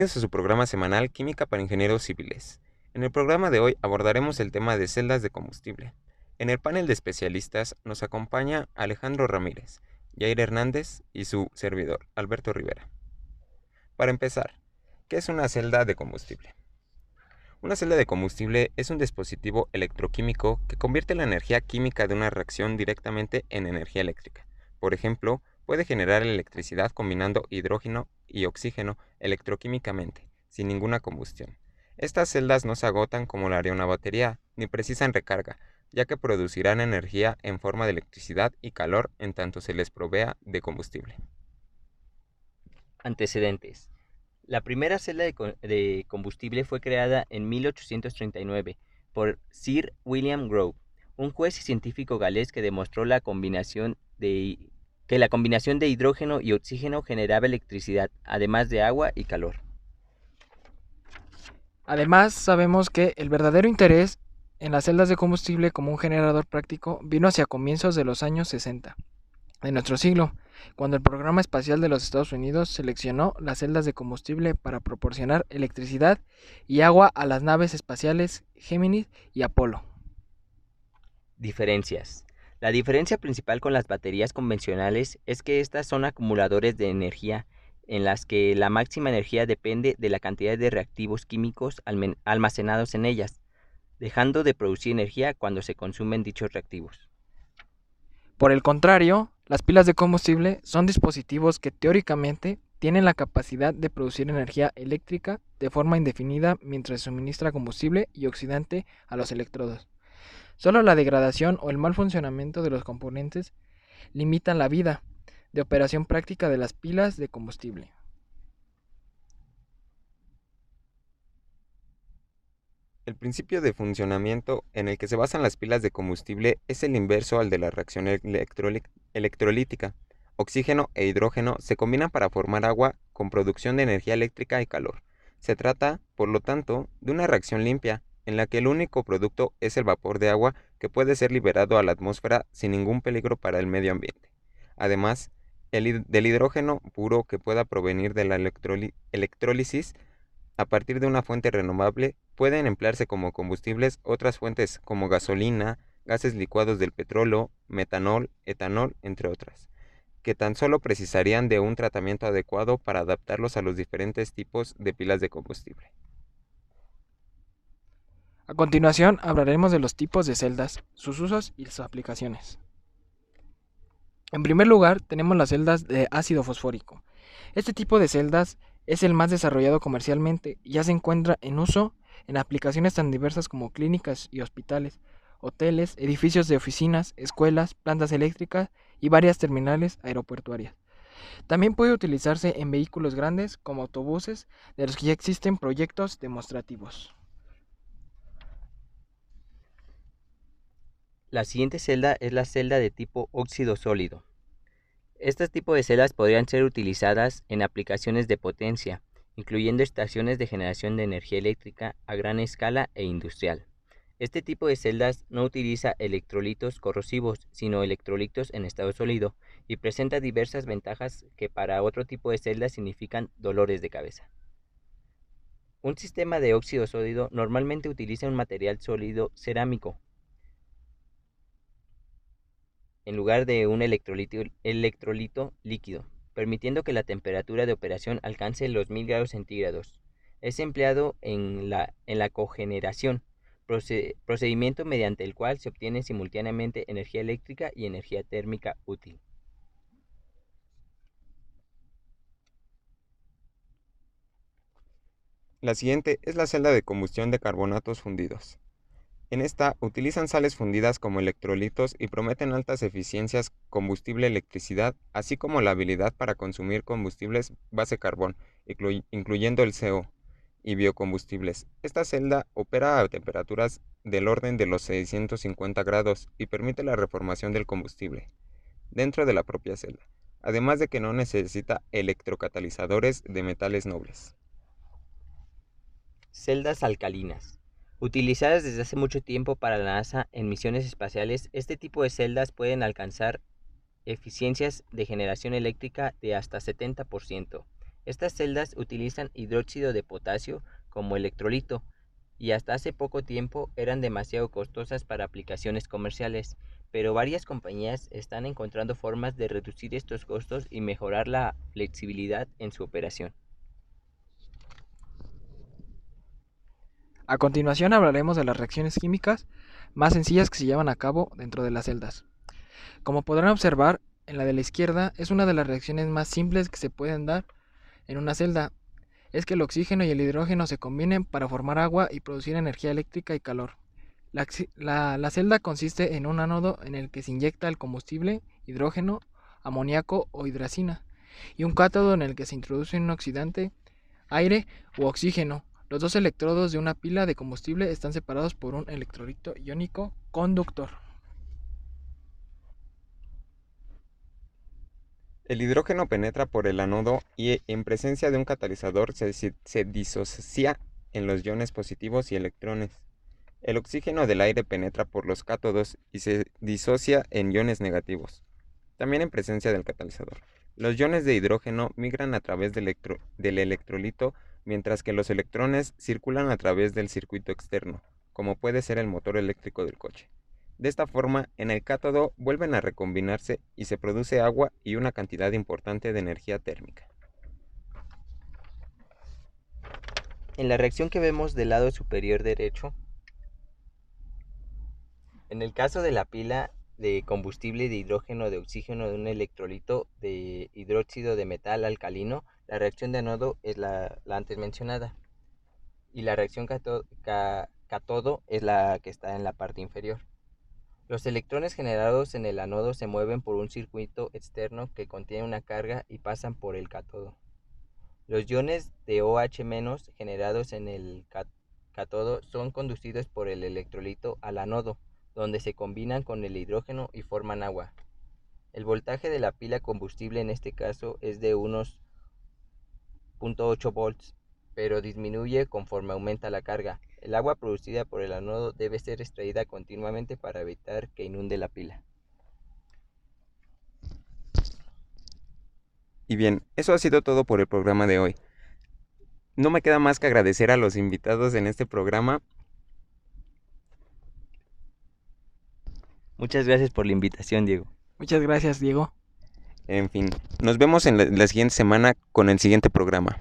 Bienvenidos a su programa semanal Química para Ingenieros Civiles. En el programa de hoy abordaremos el tema de celdas de combustible. En el panel de especialistas nos acompaña Alejandro Ramírez, Yair Hernández y su servidor, Alberto Rivera. Para empezar, ¿qué es una celda de combustible? Una celda de combustible es un dispositivo electroquímico que convierte la energía química de una reacción directamente en energía eléctrica. Por ejemplo, puede generar electricidad combinando hidrógeno y oxígeno electroquímicamente, sin ninguna combustión. Estas celdas no se agotan como lo haría una batería, ni precisan recarga, ya que producirán energía en forma de electricidad y calor en tanto se les provea de combustible. Antecedentes. La primera celda de combustible fue creada en 1839 por Sir William Grove, un juez y científico galés que demostró que la combinación de hidrógeno y oxígeno generaba electricidad, además de agua y calor. Además, sabemos que el verdadero interés en las celdas de combustible como un generador práctico vino hacia comienzos de los años 60 de nuestro siglo, cuando el programa espacial de los Estados Unidos seleccionó las celdas de combustible para proporcionar electricidad y agua a las naves espaciales Gemini y Apolo. Diferencias. La diferencia principal con las baterías convencionales es que estas son acumuladores de energía en las que la máxima energía depende de la cantidad de reactivos químicos almacenados en ellas, dejando de producir energía cuando se consumen dichos reactivos. Por el contrario, las pilas de combustible son dispositivos que teóricamente tienen la capacidad de producir energía eléctrica de forma indefinida mientras suministra combustible y oxidante a los electrodos. Solo la degradación o el mal funcionamiento de los componentes limitan la vida de operación práctica de las pilas de combustible. El principio de funcionamiento en el que se basan las pilas de combustible es el inverso al de la reacción electrolítica. Oxígeno e hidrógeno se combinan para formar agua con producción de energía eléctrica y calor. Se trata, por lo tanto, de una reacción limpia, en la que el único producto es el vapor de agua que puede ser liberado a la atmósfera sin ningún peligro para el medio ambiente. Además, del hidrógeno puro que pueda provenir de la electrólisis a partir de una fuente renovable, pueden emplearse como combustibles otras fuentes como gasolina, gases licuados del petróleo, metanol, etanol, entre otras, que tan solo precisarían de un tratamiento adecuado para adaptarlos a los diferentes tipos de pilas de combustible. A continuación hablaremos de los tipos de celdas, sus usos y sus aplicaciones. En primer lugar, tenemos las celdas de ácido fosfórico. Este tipo de celdas es el más desarrollado comercialmente y ya se encuentra en uso en aplicaciones tan diversas como clínicas y hospitales, hoteles, edificios de oficinas, escuelas, plantas eléctricas y varias terminales aeroportuarias. También puede utilizarse en vehículos grandes como autobuses, de los que ya existen proyectos demostrativos. La siguiente celda es la celda de tipo óxido sólido. Este tipo de celdas podrían ser utilizadas en aplicaciones de potencia, incluyendo estaciones de generación de energía eléctrica a gran escala e industrial. Este tipo de celdas no utiliza electrolitos corrosivos, sino electrolitos en estado sólido, y presenta diversas ventajas que para otro tipo de celdas significan dolores de cabeza. Un sistema de óxido sólido normalmente utiliza un material sólido cerámico en lugar de un electrolito líquido, permitiendo que la temperatura de operación alcance los 1000 grados centígrados. Es empleado en la cogeneración, procedimiento mediante el cual se obtiene simultáneamente energía eléctrica y energía térmica útil. La siguiente es la celda de combustión de carbonatos fundidos. En esta utilizan sales fundidas como electrolitos y prometen altas eficiencias, combustible, electricidad, así como la habilidad para consumir combustibles base carbón, incluyendo el CO, y biocombustibles. Esta celda opera a temperaturas del orden de los 650 grados y permite la reformación del combustible dentro de la propia celda, además de que no necesita electrocatalizadores de metales nobles. Celdas alcalinas. Utilizadas desde hace mucho tiempo para la NASA en misiones espaciales, este tipo de celdas pueden alcanzar eficiencias de generación eléctrica de hasta 70%. Estas celdas utilizan hidróxido de potasio como electrolito y hasta hace poco tiempo eran demasiado costosas para aplicaciones comerciales, pero varias compañías están encontrando formas de reducir estos costos y mejorar la flexibilidad en su operación. A continuación hablaremos de las reacciones químicas más sencillas que se llevan a cabo dentro de las celdas. Como podrán observar, en la de la izquierda es una de las reacciones más simples que se pueden dar en una celda. Es que el oxígeno y el hidrógeno se combinen para formar agua y producir energía eléctrica y calor. La celda consiste en un ánodo en el que se inyecta el combustible, hidrógeno, amoníaco o hidracina, y un cátodo en el que se introduce un oxidante, aire u oxígeno. Los dos electrodos de una pila de combustible están separados por un electrolito iónico conductor. El hidrógeno penetra por el ánodo y en presencia de un catalizador se disocia en los iones positivos y electrones. El oxígeno del aire penetra por los cátodos y se disocia en iones negativos, también en presencia del catalizador. Los iones de hidrógeno migran a través del electrolito, mientras que los electrones circulan a través del circuito externo, como puede ser el motor eléctrico del coche. De esta forma, en el cátodo vuelven a recombinarse y se produce agua y una cantidad importante de energía térmica. En la reacción que vemos del lado superior derecho, en el caso de la pila de combustible de hidrógeno de oxígeno de un electrolito de hidróxido de metal alcalino, la reacción de ánodo es la antes mencionada y la reacción cátodo es la que está en la parte inferior. Los electrones generados en el ánodo se mueven por un circuito externo que contiene una carga y pasan por el cátodo. Los iones de OH- generados en el cátodo son conducidos por el electrolito al ánodo, donde se combinan con el hidrógeno y forman agua. El voltaje de la pila combustible en este caso es de unos 0.8 volts, pero disminuye conforme aumenta la carga. El agua producida por el ánodo debe ser extraída continuamente para evitar que inunde la pila. Y bien, eso ha sido todo por el programa de hoy. No me queda más que agradecer a los invitados en este programa. Muchas gracias por la invitación, Diego. Muchas gracias, Diego. En fin, nos vemos en la siguiente semana con el siguiente programa.